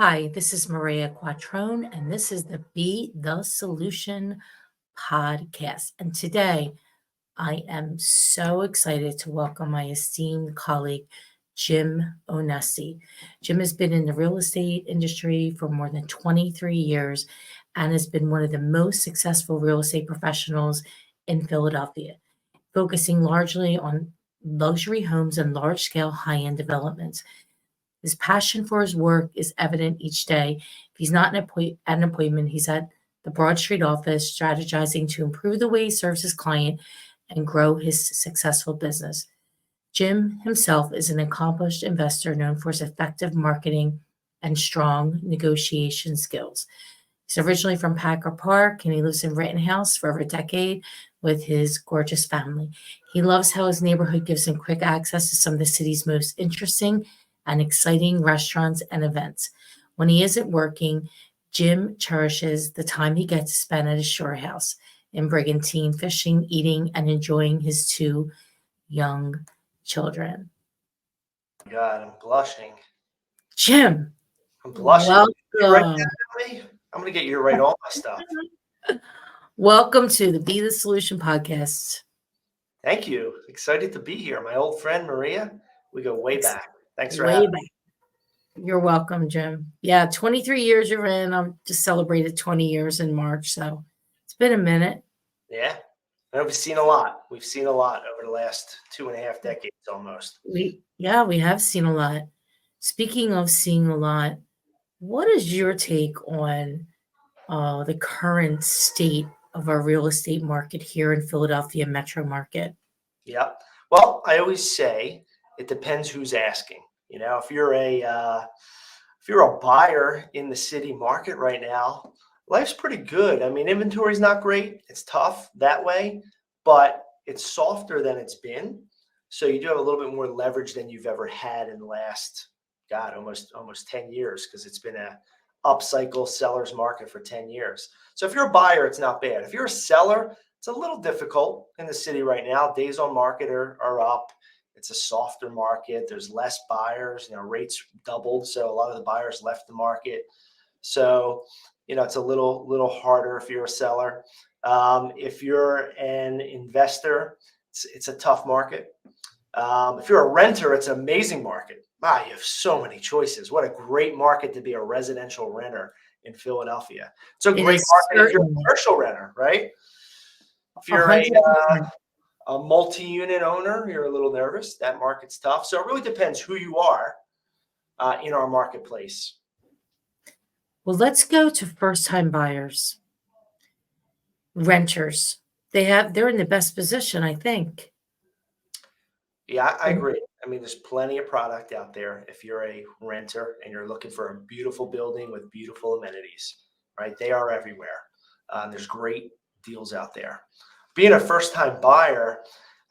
Hi, this is Maria Quattrone, and this is the Be the Solution podcast. And today I am so excited to welcome my esteemed colleague, Jim Onesti. Jim has been in the real estate industry for more than 23 years and has been one of the most successful real estate professionals in Philadelphia, focusing largely on luxury homes and large scale high end developments. His passion for his work is evident each day. If he's not at an appointment, he's at the Broad Street office strategizing to improve the way he serves his client and grow his successful business. Jim himself is an accomplished investor known for his effective marketing and strong negotiation skills. He's originally from Packer Park and he lives in Rittenhouse for over a decade with his gorgeous family. He loves how his neighborhood gives him quick access to some of the city's most interesting and exciting restaurants and events. When he isn't working, Jim cherishes the time he gets to spend at his shore house in Brigantine, fishing, eating, and enjoying his two young children. God, I'm blushing. Jim, I'm blushing. You write welcome. that down me? I'm gonna get you to write all my stuff. Welcome to the Be the Solution podcast. Thank you. Excited to be here. My old friend Maria. We go way It's back. Thanks for way having back. You're welcome, Jim. Yeah, 23 years you're in. I'm just celebrated 20 years in March, so it's been a minute. me. Yeah. And we've seen a lot. We've seen a lot over the last 2.5 decades almost. We have seen a lot. Speaking of seeing a lot, what is your take on the current state of our real estate market here in Philadelphia metro market? Yeah. Well, I always say it depends who's asking. If you're a buyer in the city market right now, life's pretty good. I mean, inventory's not great. It's tough that way, but it's softer than it's been. So you do have a little bit more leverage than you've ever had in the last, God, almost 10 years, because it's been a upcycle seller's market for 10 years. So if you're a buyer, it's not bad. If you're a seller, it's a little difficult in the city right now. Days on market are up. It's a softer market. There's less buyers. Rates doubled, so a lot of the buyers left the market. So, it's a little harder if you're a seller. If you're an investor, it's a tough market. If you're a renter, it's an amazing market. You have so many choices. What a great market to be a residential renter in Philadelphia. It's a It great is market if you're a certainly commercial renter, right? If you're 100%. a multi-unit owner, you're a little nervous. That market's tough. So it really depends who you are in our marketplace. Well, let's go to first-time buyers, renters. They're in the best position, I think. Yeah, I agree. I mean, there's plenty of product out there if you're a renter and you're looking for a beautiful building with beautiful amenities, right? They are everywhere. There's great deals out there. Being a first-time buyer,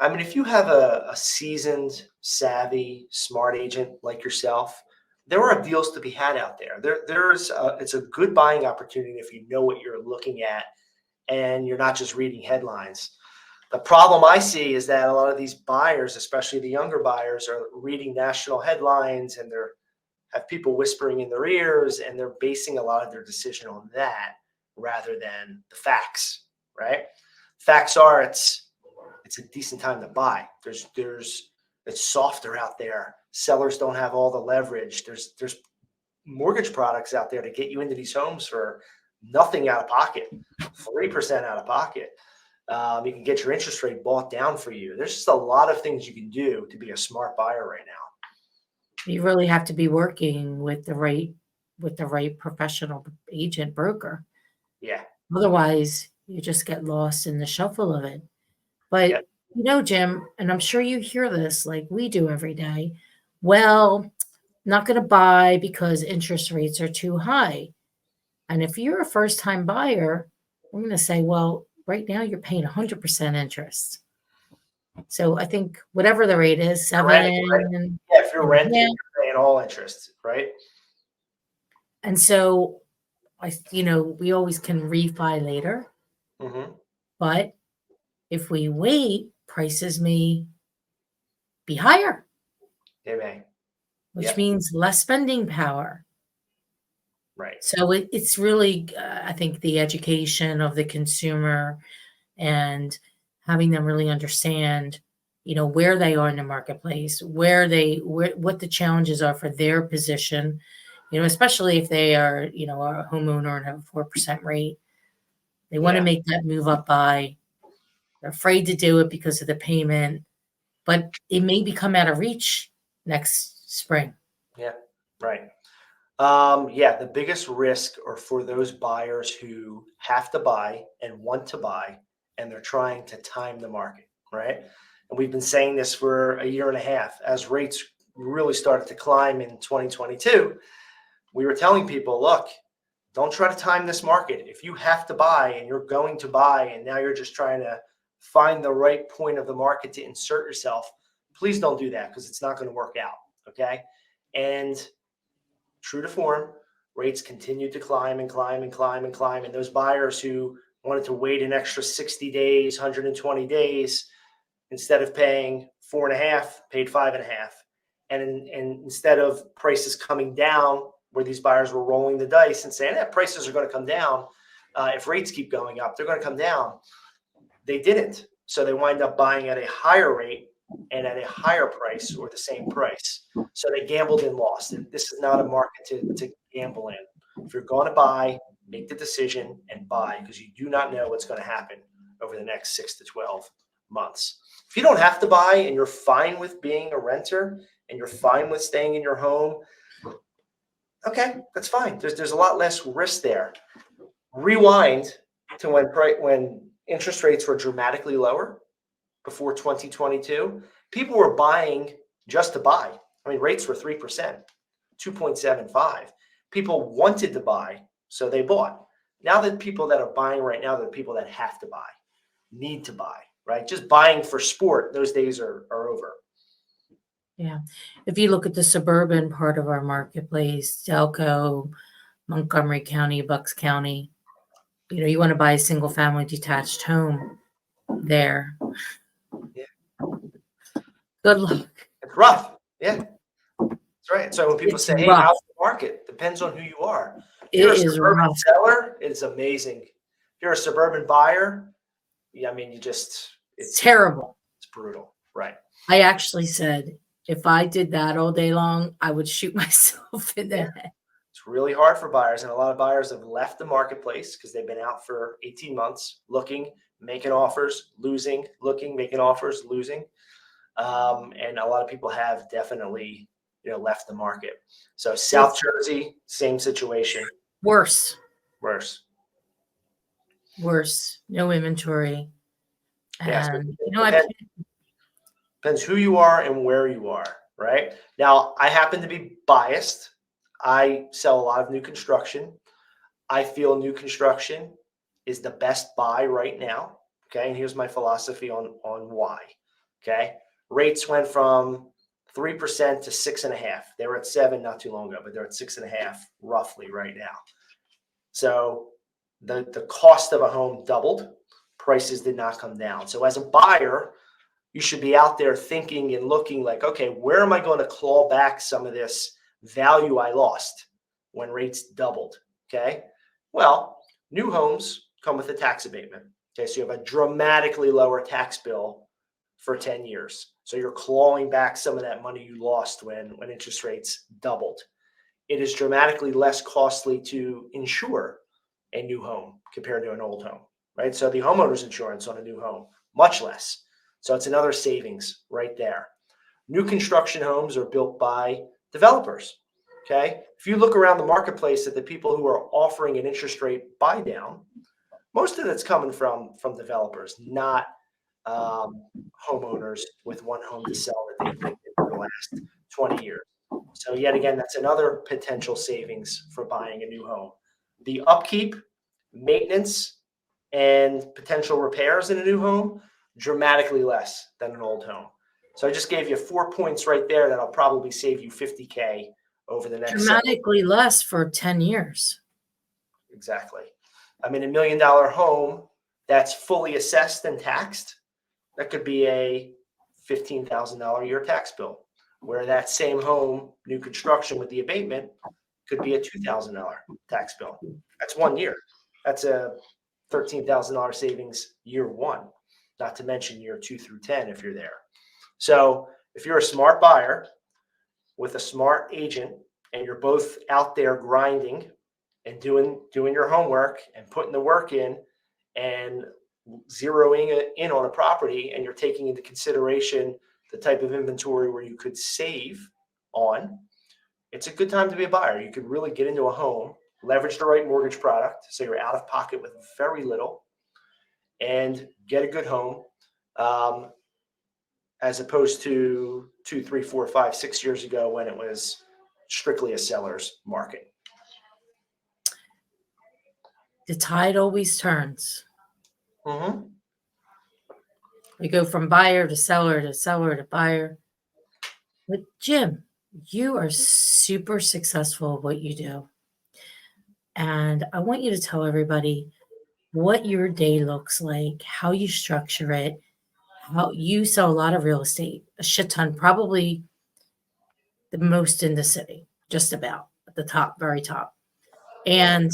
I mean, if you have a seasoned, savvy, smart agent like yourself, there are deals to be had out there. It's a good buying opportunity if you know what you're looking at and you're not just reading headlines. The problem I see is that a lot of these buyers, especially the younger buyers, are reading national headlines and have people whispering in their ears, and they're basing a lot of their decision on that rather than the facts, right? Facts are it's a decent time to buy. It's softer out there. Sellers don't have all the leverage. There's mortgage products out there to get you into these homes for nothing out of pocket, 3% out of pocket. You can get your interest rate bought down for you. There's just a lot of things you can do to be a smart buyer right now. You really have to be working with the right professional agent broker. Yeah. Otherwise, you just get lost in the shuffle of it. Yeah. But Jim, and I'm sure you hear this like we do every day. Well, not going to buy because interest rates are too high. And if you're a first time buyer, we're going to say, well, right now you're paying 100% interest. So I think whatever the rate is, Renting, right? 7 Yeah, if you're and a renting, half. you're paying all interest, right? And so we always can refi later, Mm-hmm. but if we wait, prices may be higher, They may. which Yep. means less spending power. Right. So it's really, I think, the education of the consumer and having them really understand, where they are in the marketplace, what the challenges are for their position, especially if they are, a homeowner and have a 4% rate. They want to Yeah. make that move up by, they're afraid to do it because of the payment, but it may become out of reach next spring. Yeah. Right. Yeah, the biggest risk are for those buyers who have to buy and want to buy, and they're trying to time the market, right? And we've been saying this for a year and a half. As rates really started to climb in 2022, we were telling people, look, don't try to time this market. If you have to buy and you're going to buy, and now you're just trying to find the right point of the market to insert yourself, please don't do that because it's not going to work out. Okay. And true to form, rates continued to climb and climb and climb and climb. And those buyers who wanted to wait an extra 60 days, 120 days, instead of paying 4.5, paid 5.5. And instead of prices coming down, where these buyers were rolling the dice and saying, prices are going to come down. If rates keep going up, they're going to come down. They didn't. So they wind up buying at a higher rate and at a higher price or the same price. So they gambled and lost. And this is not a market to gamble in. If you're going to buy, make the decision and buy, because you do not know what's going to happen over the next 6 to 12 months. If you don't have to buy and you're fine with being a renter and you're fine with staying in your home, okay, that's fine. There's a lot less risk there. Rewind to when interest rates were dramatically lower before 2022. People were buying just to buy. I mean, rates were 3%, 2.75. People wanted to buy, so they bought. Now the people that are buying right now, they're people that have to buy, need to buy, right? Just buying for sport, those days are over. Yeah. If you look at the suburban part of our marketplace, Delco, Montgomery County, Bucks County, you want to buy a single family detached home there. Yeah. Good luck. It's rough. Yeah, that's right. So when people It's say, hey, rough. how's the market? Depends on who you are. If It you're a is suburban rough. seller, it's amazing. If you're a suburban buyer, yeah, I mean, It's terrible. it's brutal. Right. I actually said, if I did that all day long, I would shoot myself in the Yeah. head. It's really hard for buyers, and a lot of buyers have left the marketplace because they've been out for 18 months looking, making offers, losing, looking, making offers, losing. And a lot of people have definitely, left the market. So South It's Jersey, same situation, worse. worse. No inventory. Yes, And, depends who you are and where you are, right? Now, I happen to be biased. I sell a lot of new construction. I feel new construction is the best buy right now. Okay. And here's my philosophy on why. Okay. Rates went from 3% to 6.5. They were at 7 not too long ago, but they're at 6.5 roughly right now. So the cost of a home doubled. Prices did not come down. So as a buyer, you should be out there thinking and looking like, okay, where am I going to claw back some of this value I lost when rates doubled? Okay. Well, new homes come with a tax abatement. Okay. So you have a dramatically lower tax bill for 10 years. So you're clawing back some of that money you lost when interest rates doubled. It is dramatically less costly to insure a new home compared to an old home, right? So the homeowner's insurance on a new home, much less. So it's another savings right there. New construction homes are built by developers. Okay. If you look around the marketplace at the people who are offering an interest rate buy down, most of it's coming from developers, not homeowners with one home to sell that they've lived in for the last 20 years. So yet again, that's another potential savings for buying a new home. The upkeep, maintenance, and potential repairs in a new home, dramatically less than an old home. So I just gave you 4 points right there that'll probably save you 50K over the next several. dramatically less for 10 years. Exactly. I mean, $1 million home that's fully assessed and taxed, that could be a $15,000 a year tax bill. Where that same home, new construction with the abatement, could be a $2,000 tax bill. That's 1 year. That's a $13,000 savings year one, not to mention year 2 through 10 if you're there. So if you're a smart buyer with a smart agent and you're both out there grinding and doing your homework and putting the work in and zeroing in on a property, and you're taking into consideration the type of inventory where you could save on, it's a good time to be a buyer. You could really get into a home, leverage the right mortgage product so you're out of pocket with very little, and get a good home, as opposed to 2, 3, 4, 5, 6 years ago when it was strictly a seller's market. The tide always turns. Mm-hmm. We go from buyer to seller to seller to buyer. But Jim, you are super successful at what you do. And I want you to tell everybody what your day looks like, how you structure it, how you sell a lot of real estate, a shit ton, probably the most in the city, just about at the top, very top. And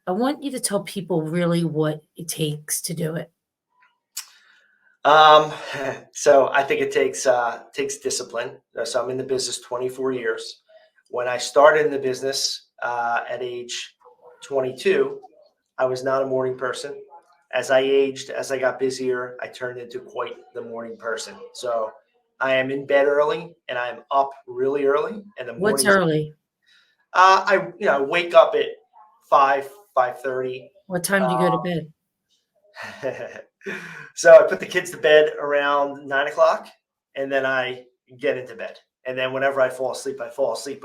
I want you to tell people really what it takes to do it. Um, so I think it takes discipline. So I'm in the business 24 years. When I started in the business at age 22, I was not a morning person. As I aged, as I got busier, I turned into quite the morning person. So I am in bed early and I'm up really early. And the What's mornings, early? I wake up at 5:30. What time do you go to bed? So I put the kids to bed around 9 o'clock, and then I get into bed. And then whenever I fall asleep, but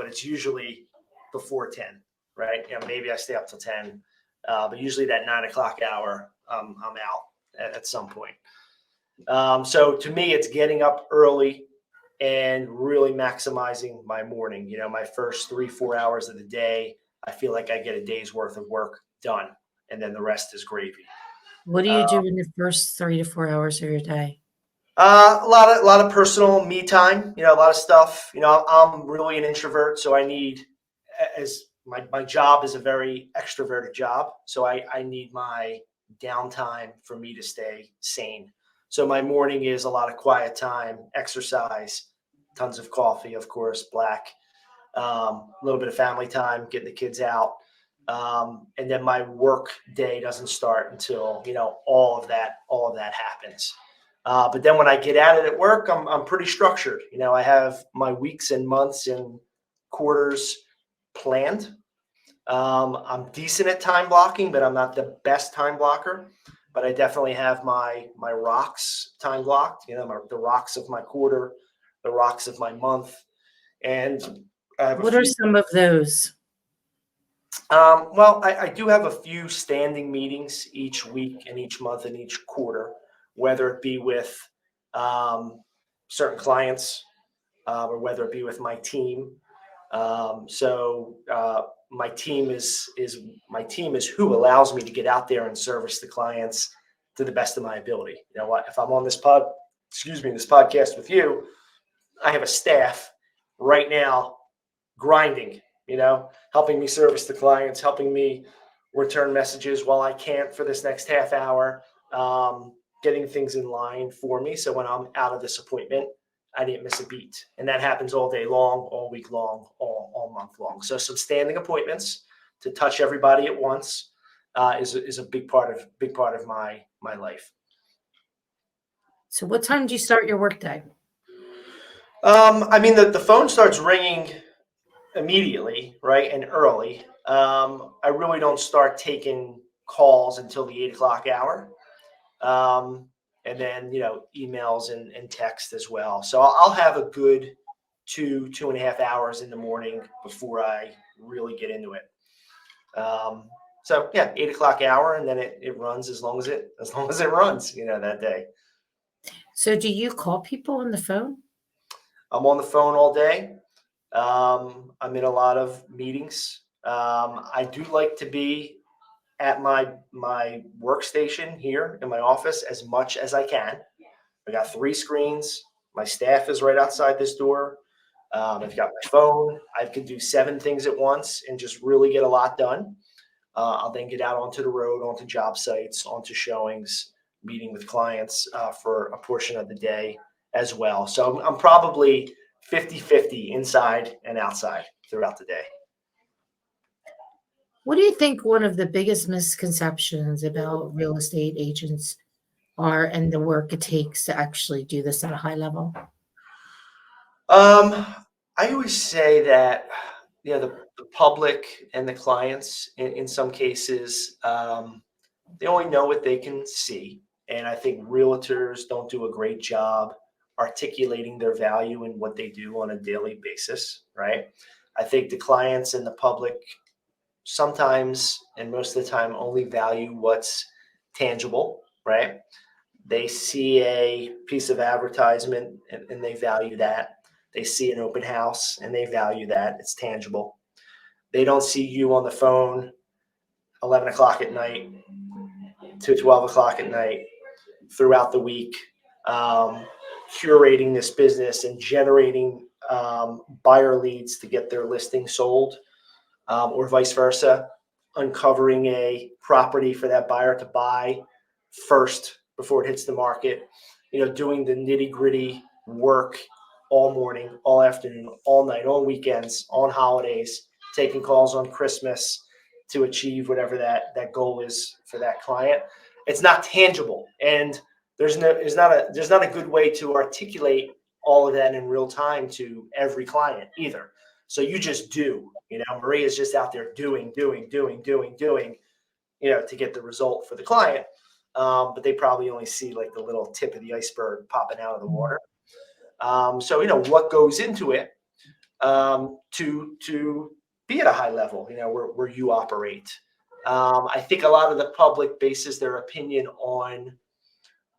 it's usually before 10, right? Maybe I stay up till 10, but usually that 9 o'clock hour, I'm out at some point. So to me, it's getting up early and really maximizing my morning. My first 3, 4 hours of the day, I feel like I get a day's worth of work done, and then the rest is gravy. What do you do in the first 3 to 4 hours of your day? A lot of personal me time. A lot of stuff. I'm really an introvert, so I need, as my job is a very extroverted job, so I need my downtime for me to stay sane. So my morning is a lot of quiet time, exercise, tons of coffee, of course, black, a little bit of family time, getting the kids out. And then my work day doesn't start until all of that happens. But then when I get at it at work, I'm pretty structured. I have my weeks and months and quarters planned. I'm decent at time blocking, but I'm not the best time blocker. But I definitely have my rocks time blocked. The rocks of my quarter, the rocks of my month, and I have a What are few. some of those? Well, I do have a few standing meetings each week and each month and each quarter, whether it be with certain clients, or whether it be with my team. So my team is who allows me to get out there and service the clients to the best of my ability. You know what? If I'm on this podcast with you, I have a staff right now grinding, helping me service the clients, helping me return messages while I can't for this next half hour, getting things in line for me. So when I'm out of this appointment, I didn't miss a beat. And that happens all day long, all week long, all month long. So some standing appointments to touch everybody at once is a big part of my life. So what time do you start your workday? The phone starts ringing immediately, right, and early. I really don't start taking calls until the 8 o'clock hour, and then emails and text as well. So I'll have a good 2.5 hours in the morning before I really get into it. So yeah, 8 o'clock hour, and then it runs as long as it runs, that day. So do you call people on the phone? I'm on the phone all day. I'm in a lot of meetings. I do like to be at my workstation here in my office as much as I can. I got 3 screens. My staff is right outside this door. I've got my phone. I can do 7 things at once and just really get a lot done. I'll then get out onto the road, onto job sites, onto showings, meeting with clients for a portion of the day as well. So I'm probably 50-50 inside and outside throughout the day. What do you think one of the biggest misconceptions about real estate agents are and the work it takes to actually do this at a high level? Um, I always say that the public and the clients in some cases, they only know what they can see. And I think realtors don't do a great job articulating their value and what they do on a daily basis, right? I think the clients and the public sometimes and most of the time only value what's tangible, right? They see a piece of advertisement and they value that. They see an open house and they value that. It's tangible. They don't see you on the phone 11 o'clock at night to 12 o'clock at night throughout the week, um, curating this business and generating buyer leads to get their listing sold, or vice versa, uncovering a property for that buyer to buy first before it hits the market, doing the nitty gritty work all morning, all afternoon, all night, all weekends, on holidays, taking calls on Christmas to achieve whatever that goal is for that client. It's not tangible, and there's not a good way to articulate all of that in real time to every client either. So you just do. Maria's just out there doing, to get the result for the client. But they probably only see like the little tip of the iceberg popping out of the water. So what goes into it, to be at a high level, where you operate. I think a lot of the public bases their opinion on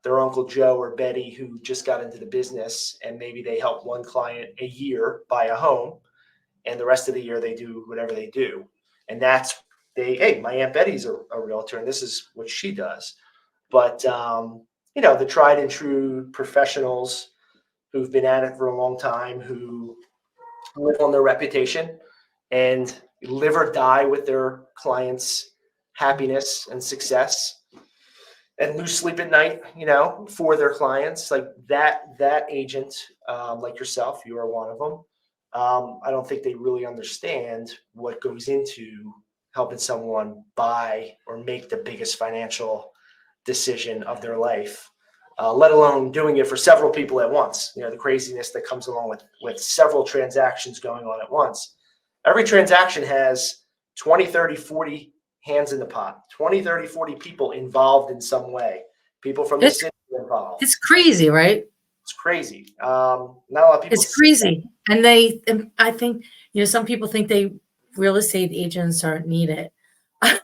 their Uncle Joe or Betty who just got into the business, and maybe they help one client a year buy a home, and the rest of the year they do whatever they do. And hey, my Aunt Betty's a realtor and this is what she does. But the tried and true professionals who've been at it for a long time, who live on their reputation and live or die with their clients' happiness and success, and lose sleep at night, for their clients, like that agent, like yourself, you are one of them. I don't think they really understand what goes into helping someone buy or make the biggest financial decision of their life, let alone doing it for several people at once. The craziness that comes along with several transactions going on at once. Every transaction has 20, 30, 40 hands in the pot, 20, 30, 40 people involved in some way. People from the It's city are involved. it's crazy, right? It's crazy. Not a lot of people It's see that. crazy. And I think, some people think real estate agents aren't needed. I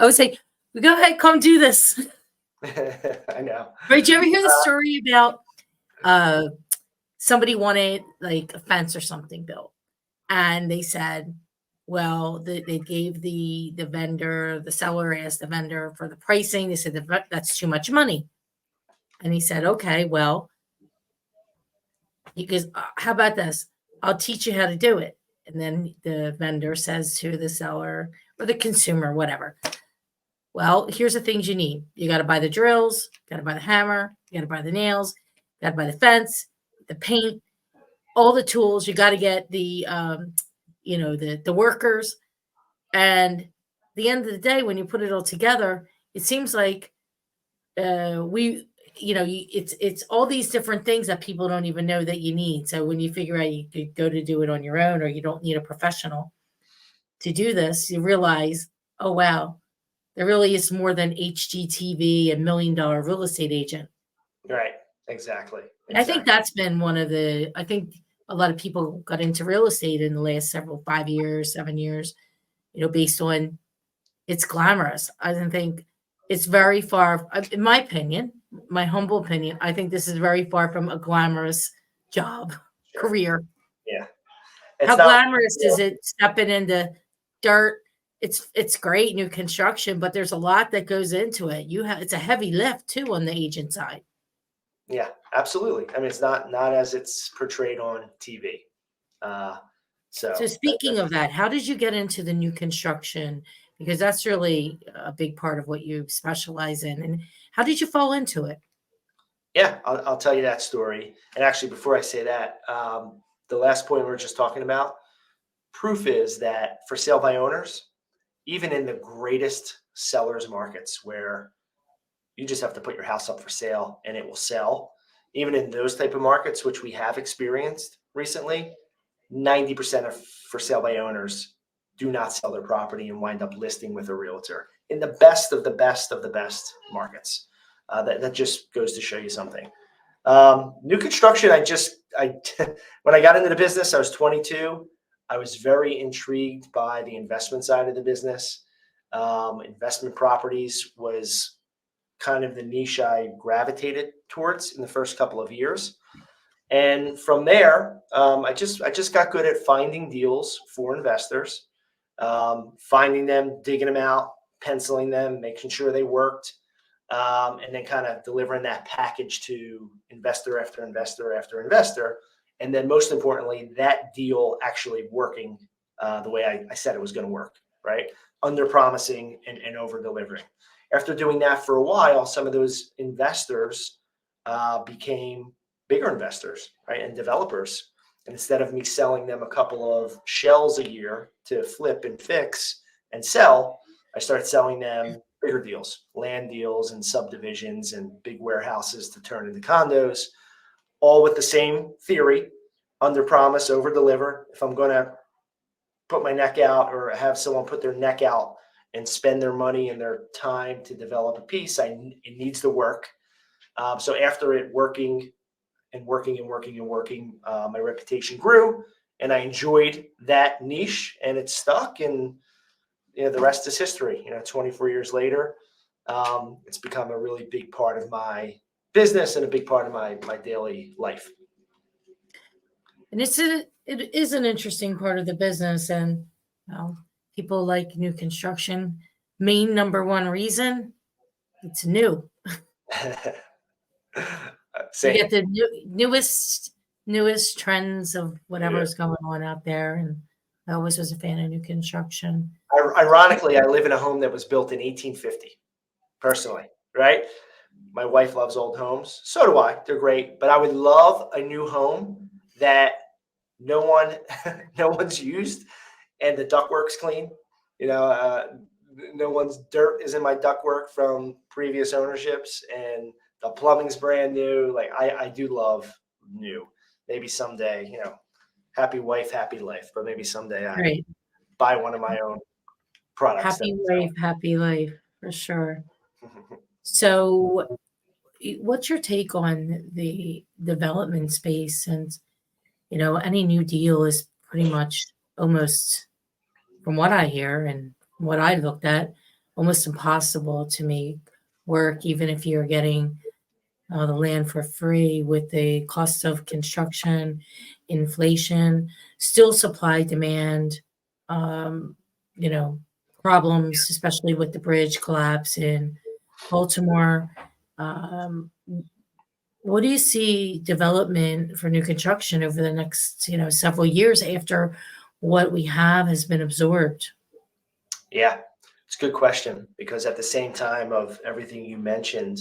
would say, go ahead, come do this. I know. Right? Did you ever hear the story about somebody wanted like a fence or something built? And they said, well, they gave the vendor, the seller asked the vendor for the pricing. They said that's too much money. And he said, okay, well, he goes, how about this? I'll teach you how to do it. And then the vendor says to the seller or the consumer, whatever, well, here's the things you need. You got to buy the drills, got to buy the hammer, you got to buy the nails, got to buy the fence, the paint, all the tools. You got to get the, the workers. And at the end of the day, when you put it all together, it seems like it's all these different things that people don't even know that you need. So when you figure out you could go to do it on your own, or you don't need a professional to do this, you realize, oh wow, there really is more than HGTV and $1 million real estate agent. Right. Exactly. I think that's been I think a lot of people got into real estate in the last 5 years, 7 years, based on it's glamorous. I don't think it's very far, in my opinion, my humble opinion, I think this is very far from a glamorous job, Sure. career. Yeah. How It's not. glamorous is it stepping into dirt? It's great, new construction, but there's a lot that goes into it. It's a heavy lift too on the agent side. Yeah, absolutely. I mean, it's not as it's portrayed on TV. Uh, So so speaking of that, how did you get into the new construction? Because that's really a big part of what you specialize in. And how did you fall into it? yeah, I'll tell you that story. And actually, before I say that, the last point we were just talking about, proof is that for sale by owners, even in the greatest sellers markets where you just have to put your house up for sale and it will sell, even in those type of markets, which we have experienced recently, 90% of for sale by owners do not sell their property and wind up listing with a realtor in the best of the best of the best markets. That just goes to show you something. New construction, when I got into the business, I was 22. I was very intrigued by the investment side of the business. Investment properties was kind of the niche I gravitated towards in the first couple of years. And from there, I just got good at finding deals for investors, finding them, digging them out, penciling them, making sure they worked, and then kind of delivering that package to investor after investor after investor. And then most importantly, that deal actually working the way I said it was going to work, right? Under promising and over delivering. After doing that for a while, some of those investors became bigger investors, right? And developers. And instead of me selling them a couple of shells a year to flip and fix and sell, I started selling them bigger deals, land deals and subdivisions and big warehouses to turn into condos, all with the same theory: under promise, over deliver. If I'm going to put my neck out or have someone put their neck out and spend their money and their time to develop a piece, it needs to work. So after it working and working and working and working, my reputation grew and I enjoyed that niche and it stuck. And the rest is history. 24 years later, it's become a really big part of my business and a big part of my daily life. And it is an interesting part of the business. And people like new construction. Main number one reason, it's new. You Same. get the newest trends of Yeah. whatever's going on out there. And I always was a fan of new construction. Ironically, I live in a home that was built in 1850. Personally, right? My wife loves old homes. So do I. They're great. But I would love a new home that no one no one's used and the ductwork's clean. You know, uh, no one's dirt is in my ductwork from previous ownerships, and the plumbing's brand new. Like I do love new. Maybe someday, happy wife, happy life. But maybe someday I Right. buy one of my own products that Happy wife, happy life, for sure. So, what's your take on the development space? And, any new deal is pretty much almost, from what I hear and what I looked at, almost impossible to make work, even if you're getting the land for free with the cost of construction, inflation, still supply demand, um, you know, problems, especially with the bridge collapse in Baltimore. Um, what do you see development for new construction over the next, several years after what we have has been absorbed? Yeah, it's a good question because at the same time of everything you mentioned,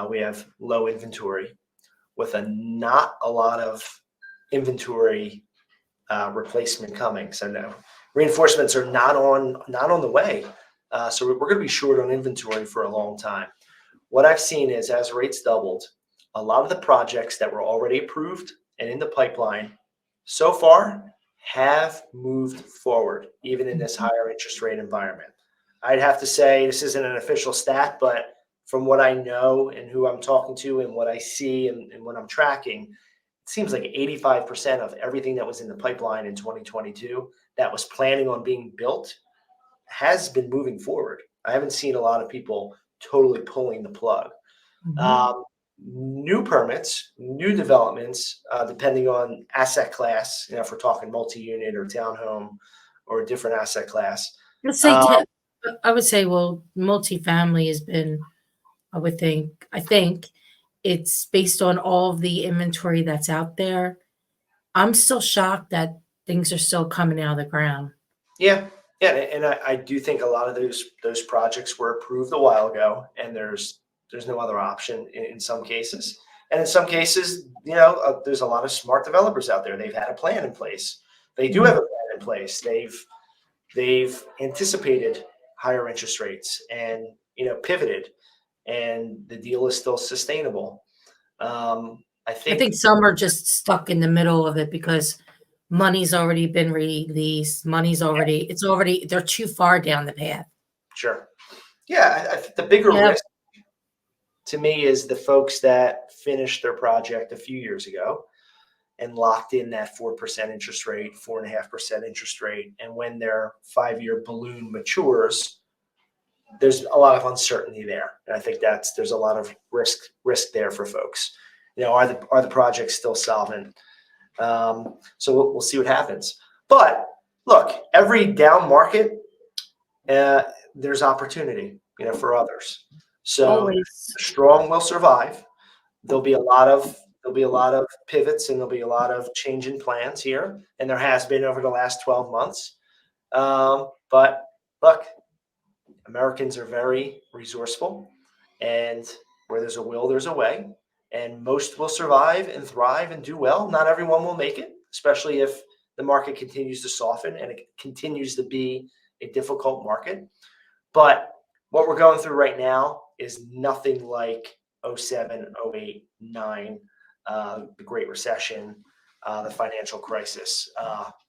we have low inventory with not a lot of inventory replacement coming. So no, reinforcements are not on the way. So we're going to be short on inventory for a long time. What I've seen is as rates doubled, a lot of the projects that were already approved and in the pipeline so far have moved forward, even in this Mhm. higher interest rate environment. I'd have to say this isn't an official stat, but from what I know and who I'm talking to and what I see and what I'm tracking, it seems like 85% of everything that was in the pipeline in 2022 that was planning on being built has been moving forward. I haven't seen a lot of people totally pulling the plug. Mhm. Um, New permits, new developments, depending on asset class, if we're talking multi-unit or townhome or a different asset class. Let's say, Uh, I would say, well, multifamily has been, I think it's based on all of the inventory that's out there. I'm still shocked that things are still coming out of the ground. Yeah, yeah, and I do think a lot of those projects were approved a while ago, and there's no other option in some cases. And in some cases, there's a lot of smart developers out there. They've had a plan in place. They do have Mhm. a plan in place. They've anticipated higher interest rates and pivoted, and the deal is still sustainable. I I think think some are just stuck in the middle of it because money's already been released. They're too far down the path. sure. Yeah, I think the bigger Yeah, risk to me is the folks that finished their project a few years ago and locked in that 4% interest rate, 4.5% interest rate. And when their 5-year balloon matures, there's a lot of uncertainty there. And I think there's a lot of risk there for folks. Are the projects still solvent? So we'll see what happens. But look, every down market, uh, there's opportunity, for others. So always. the strong will survive. There'll be a lot of pivots, and there'll be a lot of change in plans here, and there has been over the last 12 months. But look, Americans are very resourceful, and where there's a will, there's a way. And most will survive and thrive and do well. Not everyone will make it, especially if the market continues to soften and it continues to be a difficult market. But what we're going through right now is nothing like '07, '08, '09, the Great Recession, the financial crisis.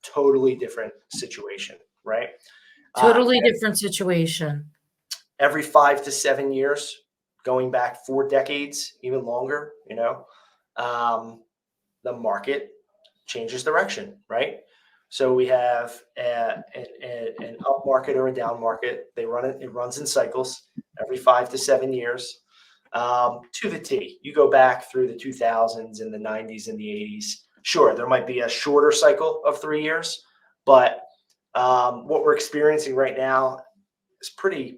Totally different situation, right? Uh, Totally different situation. every 5 to 7 years, going back 4 decades, even longer, um, the market changes direction, right? So we have an up market or a down market. It runs in cycles every 5 to 7 years, to the T. You go back through the 2000s and the 90s and the 80s. Sure, there might be a shorter cycle of 3 years, but what we're experiencing right now is pretty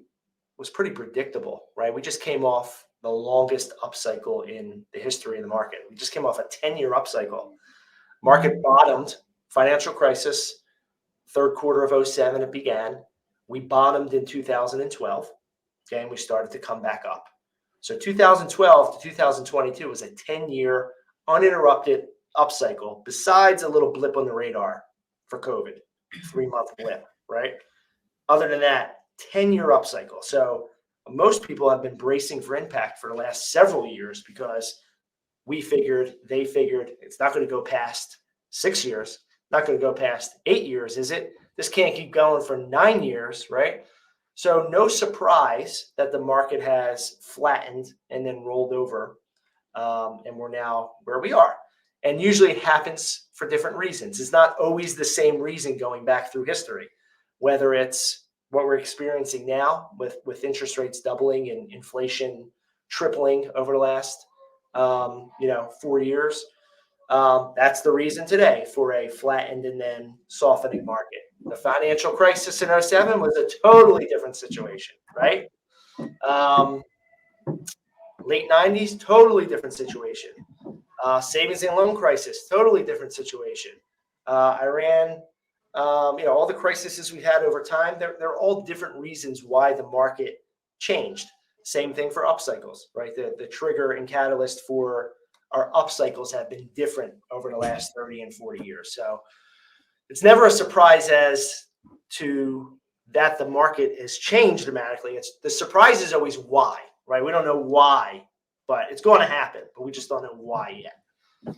predictable, right? We just came off the longest upcycle in the history of the market. We just came off a 10-year upcycle. Market Mhm. bottomed, financial crisis, third quarter of '07 it began. We bottomed in 2012, okay, and we started to come back up. So 2012 to 2022 was a 10-year uninterrupted upcycle, besides a little blip on the radar for COVID, 3-month blip, right? Other than that, 10-year upcycle. So most people have been bracing for impact for the last several years because they figured it's not going to go past 6 years, not going to go past 8 years, is it? This can't keep going for 9 years, right? So no surprise that the market has flattened and then rolled over, and we're now where we are. And usually it happens for different reasons. It's not always the same reason going back through history, whether it's what we're experiencing now with interest rates doubling and inflation tripling over the last 4 years. That's the reason today for a flattened and then softening market. The financial crisis in '07 was a totally different situation, right? Um, late '90s, totally different situation. Savings and loan crisis, totally different situation. Iran, all the crises we've had over time, they're all different reasons why the market changed. Same thing for upcycles, right? The trigger and catalyst for our upcycles have been different over the last 30 and 40 years. So it's never a surprise as to that the market has changed dramatically. It's the surprise is always why, right? We don't know why, but it's going to happen, but we just don't know why yet.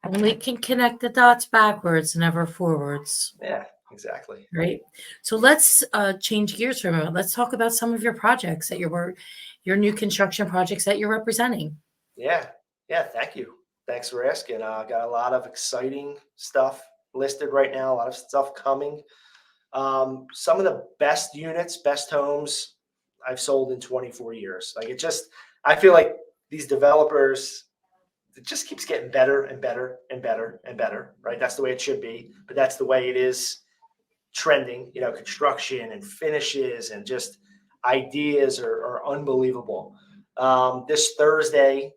Only can connect the dots backwards, never forwards. Yeah, exactly. Right. So let's change gears for a moment. Let's talk about some of your projects that your new construction projects that you're representing. Yeah, yeah. Thank you. Thanks for asking. Got a lot of exciting stuff listed right now. A lot of stuff coming. Some of the best units, best homes I've sold in 24 years. I feel like these developers, it just keeps getting better and better and better and better, right? That's the way it should be, but that's the way it is trending. Construction and finishes and just ideas are unbelievable. This Wednesday,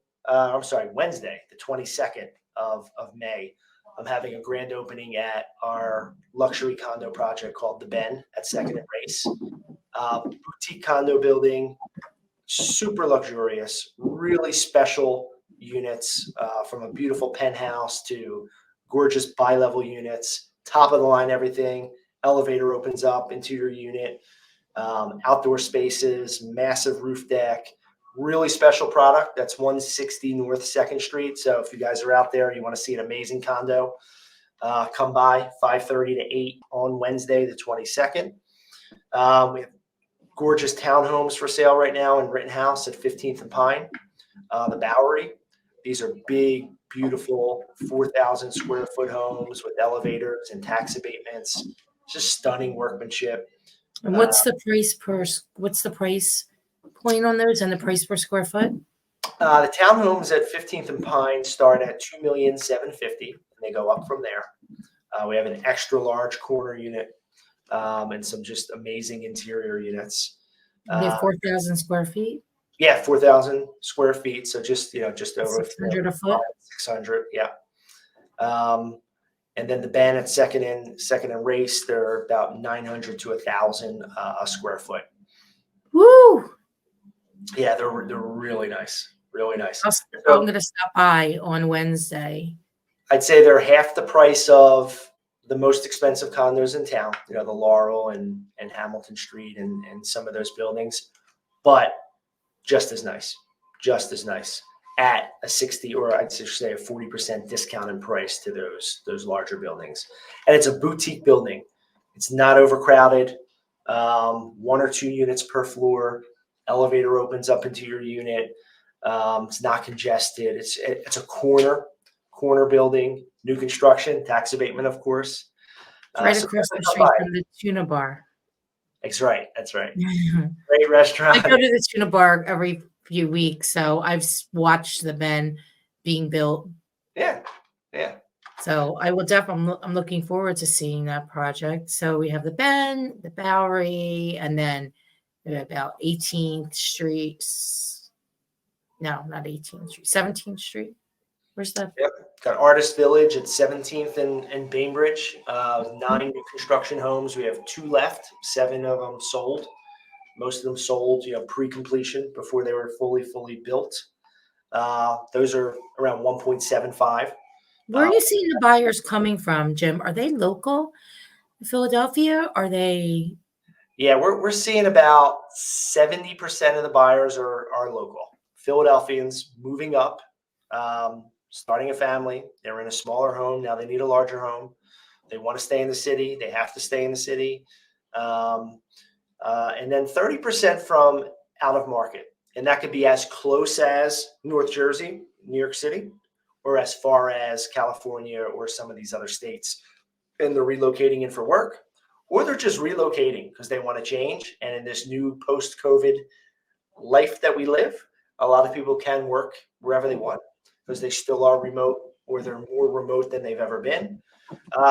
the 22nd of May. I'm having a grand opening at our luxury condo project called The Ben at Second and Race. Boutique condo building, super luxurious, really special units, from a beautiful penthouse to gorgeous bi-level units, top of the line everything. Elevator opens up into your unit, outdoor spaces, massive roof deck, really special product. That's 160 North 2nd Street. So if you guys are out there, you want to see an amazing condo, come by 5:30 to 8 on Wednesday, the 22nd. We have gorgeous townhomes for sale right now in Rittenhouse at 15th and Pine, the Bowery. These are big, beautiful 4,000 square foot homes with elevators and tax abatements. Just stunning workmanship. And what's the price point on those and the price per square foot? The townhomes at 15th and Pine start at $2,750,000, and they go up from there. We have an extra large corner unit, and some just amazing interior units. They have 4,000 square feet. Yeah, 4,000 square feet. So just over 600 a foot. 600. Yeah. And then the Ben at Second and Race, they're about 900 to 1,000 a square foot. Woo! Yeah, they're really nice, really nice. I'm going to stop by on Wednesday. I'd say they're half the price of the most expensive condos in town. The Laurel and Hamilton Street and some of those buildings, but just as nice at a 60, or I'd say a 40% discount in price to those larger buildings. And it's a boutique building. It's not overcrowded. 1 or 2 units per floor. Elevator opens up into your unit. It's not congested. It's a corner building, new construction, tax abatement, of course. Right across the street from the tuna bar. That's right. Great restaurant. I go to the tuna bar every few weeks, so I've watched the Ben being built. Yeah. So I will definitely. I'm looking forward to seeing that project. So we have the Ben, the Bowery, and then about 18th Street. No, not 18th Street. 17th Street. Where's that? Yep. Got Artist Village at 17th and Bainbridge. 9 new construction homes. We have 2 left. 7 of them sold. Most of them sold, pre-completion before they were fully built. Those are around 1.75. Where are you seeing the buyers coming from, Jim? Are they local in Philadelphia? Are they? Yeah, we're seeing about 70% of the buyers are local. Philadelphians moving up, starting a family. They're in a smaller home. Now they need a larger home. They want to stay in the city. They have to stay in the city. And then 30% from out of market. And that could be as close as North Jersey, New York City, or as far as California or some of these other states. And they're relocating in for work, or they're just relocating because they want to change. And in this new post-COVID life that we live, a lot of people can work wherever they want because they still are remote, or they're more remote than they've ever been.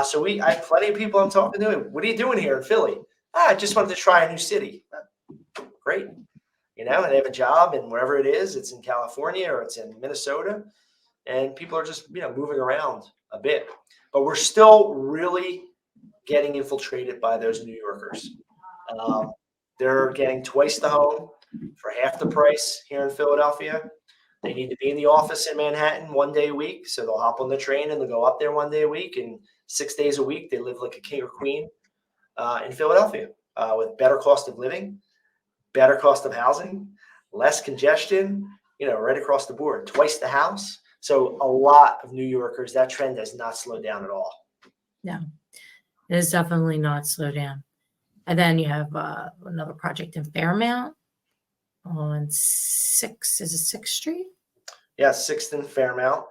So I have plenty of people I'm talking to. What are you doing here in Philly? I just wanted to try a new city. Great. And they have a job, and wherever it is, it's in California or it's in Minnesota, and people are just, moving around a bit. But we're still really getting infiltrated by those New Yorkers. They're getting twice the home for half the price here in Philadelphia. They need to be in the office in Manhattan 1 day a week. So they'll hop on the train and they'll go up there 1 day a week, and 6 days a week, they live like a king or queen in Philadelphia, with better cost of living, better cost of housing, less congestion, right across the board, twice the house. So a lot of New Yorkers, that trend has not slowed down at all. No, it is definitely not slowed down. And then you have another project in Fairmount on 6th Street? Yeah, 6th and Fairmount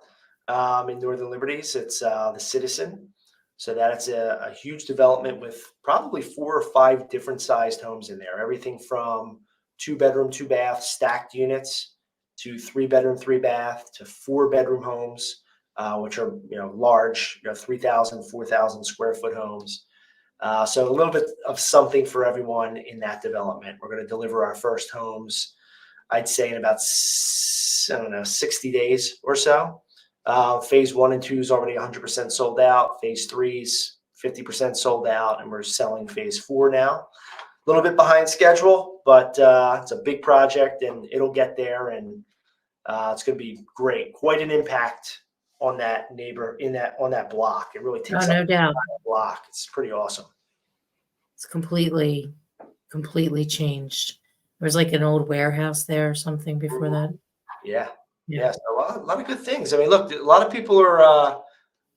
in Northern Liberties. It's the Citizen. So that's a huge development with probably 4 or 5 different sized homes in there. Everything from 2-bedroom, 2-bath stacked units to 3-bedroom, 3-bath to 4-bedroom homes, which are large, 3,000, 4,000 square foot homes. So a little bit of something for everyone in that development. We're going to deliver our first homes, I'd say, in about 60 days or so. Phase 1 and 2 is already 100% sold out. Phase 3's 50% sold out, and we're selling phase 4 now. A little bit behind schedule, but it's a big project, and it'll get there, and it's going to be great. Quite an impact on that on that block. It really Oh, takes up no the doubt. block. It's pretty awesome. It's completely changed. There was like an old warehouse there or something before that. Yeah. Yeah. Yeah. So a lot of good things. I mean, look, a lot of people are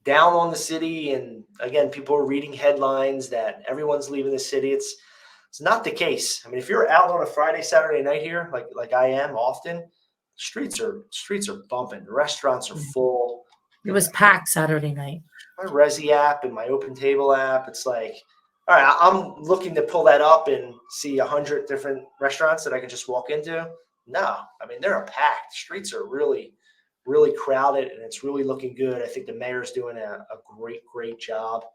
down on the city, and again, people are reading headlines that everyone's leaving the city. It's not the case. I mean, if you're out on a Friday, Saturday night here, like I am often, streets are bumping. The restaurants are Yeah. full. It was packed Saturday night. My Resi app and my Open Table app, it's like, all right, I'm looking to pull that up and see 100 different restaurants that I can just walk into. No, I mean, they're packed. Streets are really, really crowded, and it's really looking good. I think the mayor's doing a great job.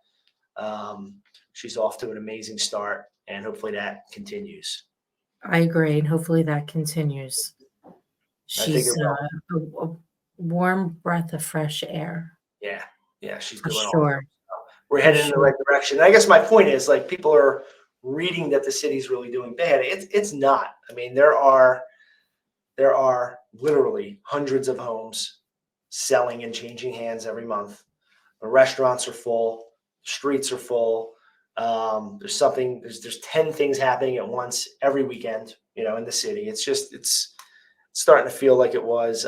She's off to an amazing start, and hopefully that continues. I agree, and hopefully that continues. I think it She's will. a warm breath of fresh air Yeah, yeah, she's for doing all. sure. We're For headed in the sure. right direction. And I guess my point is, like, people are reading that the city's really doing bad. It's not. I mean, there are literally hundreds of homes selling and changing hands every month. The restaurants are full, streets are full. There's 10 things happening at once every weekend, in the city. It's starting to feel like it was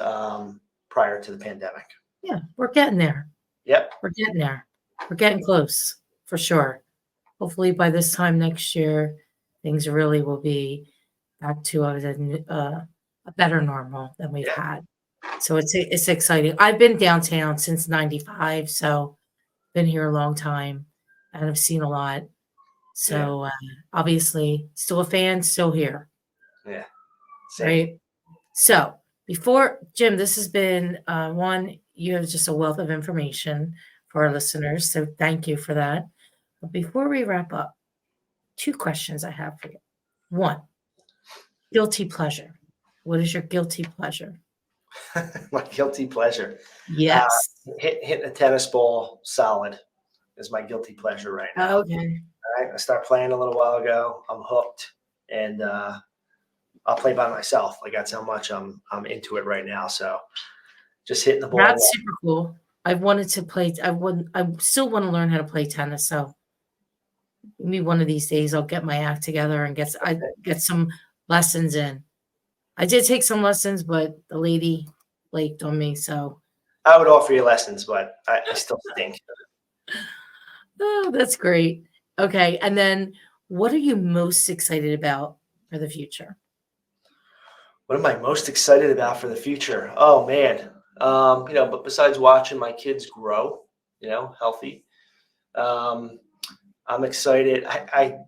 prior to the pandemic. Yeah, we're getting there. Yep. We're getting there. We're getting close, for sure. Hopefully by this time next year, things really will be back to a better normal than we've Yeah. had. So it's exciting. I've been downtown since '95, so been here a long time, and I've seen a lot. Yeah. So, obviously, still a fan, still here, Yeah. Same. right? So, before Jim, this has been, you have just a wealth of information for our listeners, so thank you for that. But before we wrap up, 2 questions I have for you. 1, guilty pleasure. What is your guilty pleasure? My guilty pleasure. Uh, Yes. hitting a tennis ball solid is my guilty pleasure right now. Okay. All right. I started playing a little while ago. I'm hooked, and I'll play by myself. Like, that's how much I'm into it right now. So just hitting the ball. That's super cool. I still wanna learn how to play tennis, so maybe one of these days I'll get my act together and get some lessons in. I did take some lessons, but the lady flaked on me, so I would offer you lessons, but I still stink. oh, that's great. Okay, and then what are you most excited about for the future? What am I most excited about for the future? Oh man, but besides watching my kids grow, healthy, um, I'm excited. I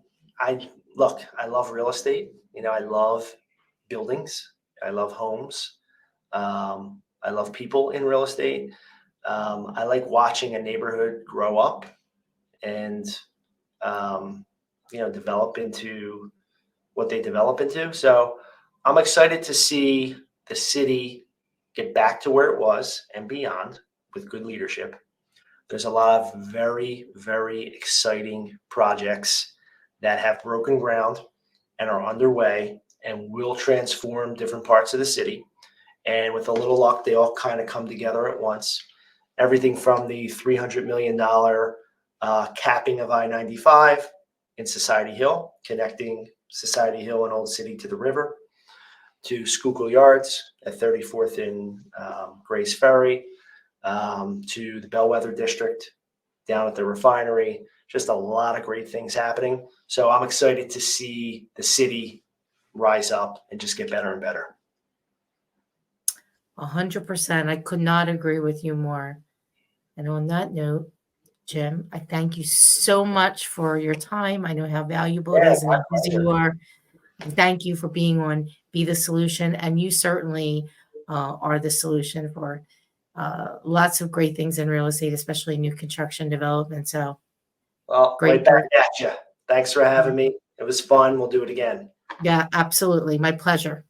look. I love real estate. I love buildings. I love homes. I love people in real estate. I like watching a neighborhood grow up and um, develop into what they develop into. So I'm excited to see the city get back to where it was and beyond with good leadership. There's a lot of very, very exciting projects that have broken ground and are underway and will transform different parts of the city. And with a little luck, they all kind of come together at once. Everything from the $300 million capping of I-95 in Society Hill, connecting Society Hill and Old City to the river, to Schuylkill Yards at 34th and Grace Ferry, to the Bellwether District down at the refinery. Just a lot of great things happening. So I'm excited to see the city rise up and just get better and better. 100%. I could not agree with you more. And on that note, Jim, I thank you so much for your time. I know how valuable it Yeah, is and my how busy pleasure. you are. And thank you for being on Be the Solution. And you certainly are the solution for lots of great things in real estate, especially new construction development. So Well, right great back work. at you. Thanks for having me. It was fun. We'll do it again. Yeah, absolutely. My pleasure.